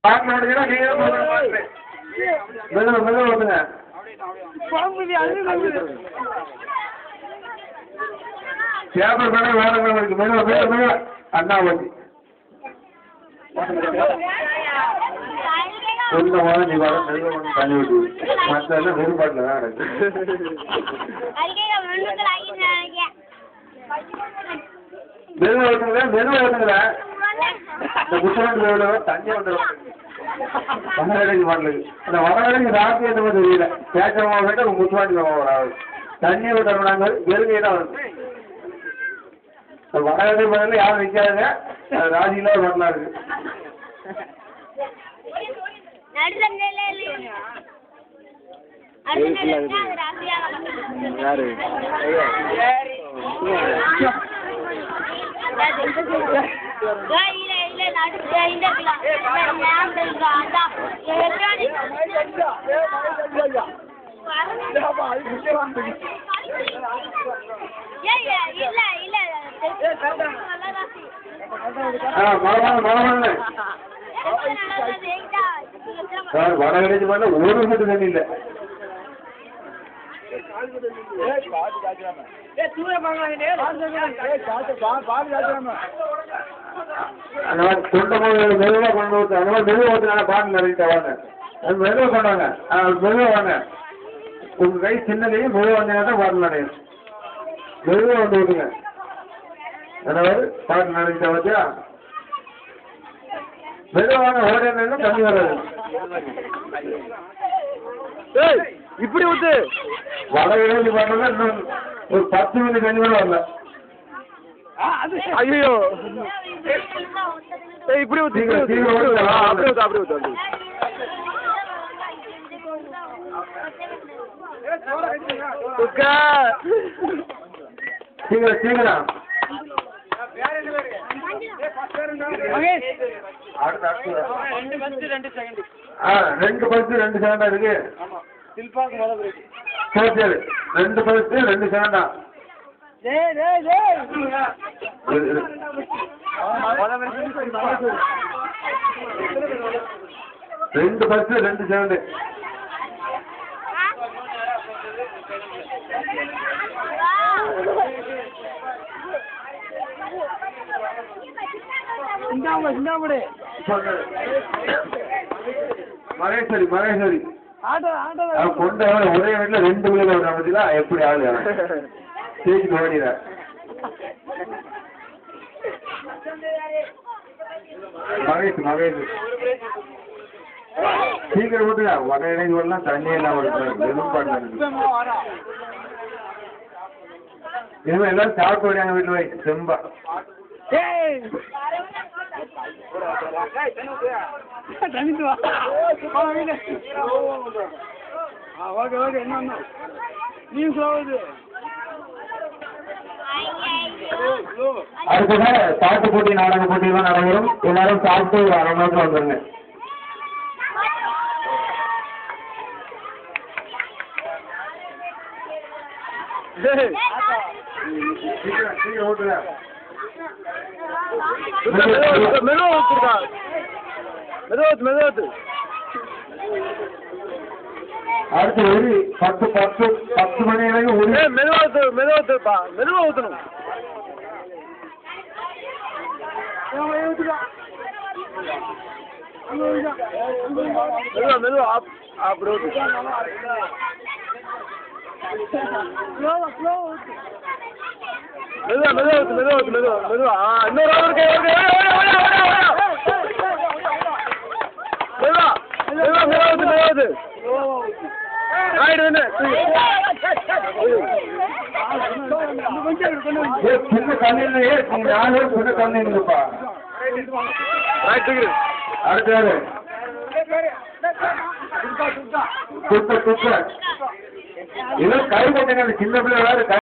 பாட்டு ஓடுங்கன்னா நீங்க மெதுவா மெதுவா ஓடுங்க. பேப்பர் மேலே வேற இருக்கு. மெதுவா மெதுவா மெதுவா அண்ணா ஓட்டி கொஞ்சமாக நீ வர மெதுவா ஒன்று தண்ணி ஊற்றி மற்ற எல்லாம் வேறுபாட்டில் தான் இருக்கு. மெதுவா ஓட்டுங்களா மெதுவா ஓட்டுங்களா. இந்த குட்டநாட்டு எவ்வளோ தண்ணி வந்துடும் வடகடைக்கு மாடலுக்கு. அந்த வடகடைக்கு ராசி என்னமோ தெரியல. கேட்கறவங்க கேட்ட முத்துவாண்டி வராது. தண்ணி விட்டுறாங்க வெறுங்கையே தான் வருது. வடகடை பதில் யாரும் நிற்காதுங்க. ராசியில வரலாம் இருக்கு. வடகடைக்கு பண்ண ஒரு மட்டும் தண்ணி இல்லை. அந்த மாதிரி சொந்தமாக மெதுவாக கொண்டு வந்து அந்த மாதிரி மெதுவாக ஓட்டுனால பாட்டு நிறைய வாங்க. அது மெதுவாக கொண்டாங்க. மெதுவாக வாங்க. உங்கள் கை சின்னதையும் மெதுவாக வந்தீங்கன்னா தான் பாட்டு நிறையும். மெதுவாக வந்து ஓட்டுங்க. அதாவது பாட்டு நிறைய வச்சா மெதுவாக ஓடுனா தண்ணி வராது. இப்படி விட்டு வடகிழக்கு பார்த்தோம்னா இன்னும் ஒரு 10 மினிட் தண்ணி கூட வரல. ஐயோ இப்படி ஊத்து அப்படி ஊத்து சீக்கிரம் சீக்கிரம். ரெண்டு பஸ் 2 செகண்டா இருக்கு. சரி சரி 2 bus 2 செகண்டா. 2 bus 2 second. Maheswari Maheswari கொண்ட ஒரே வீட்டுல 2 பிள்ளைங்க பத்தியா எப்படி ஆளு தேய்ச்சி ஓடிற. மகேஷ் மகேஷ் சீக்கிரம் விட்டுங்க. வட இடைவெல்லாம் தண்ணி எல்லாம் வெறும் பாட்டு இனிமே எல்லாரும் சாப்பிட்டு வரையாங்க வீட்டுல போய் செம்பா. அடுத்தது பாட்டு போட்டி நாடக போட்டியெல்லாம் நடைபெறும். எல்லாரும் சாப்பிட்டு ஒரு 1/2 மணி நேரத்தில் வந்துருங்க. அடுத்து ஒரு 10 மணி வரைக்கும் மெதுவா ஊத்தணும். மெதுவா அப்படி மெதுவா இன்னொரு சின்ன தண்ணியிலேயே 4 சின்ன தண்ணி இருக்குப்பா. அடுத்தாரு குப்பை குப்பை இதோ கை போட்டுங்க. சின்ன பிள்ளை வேறு கை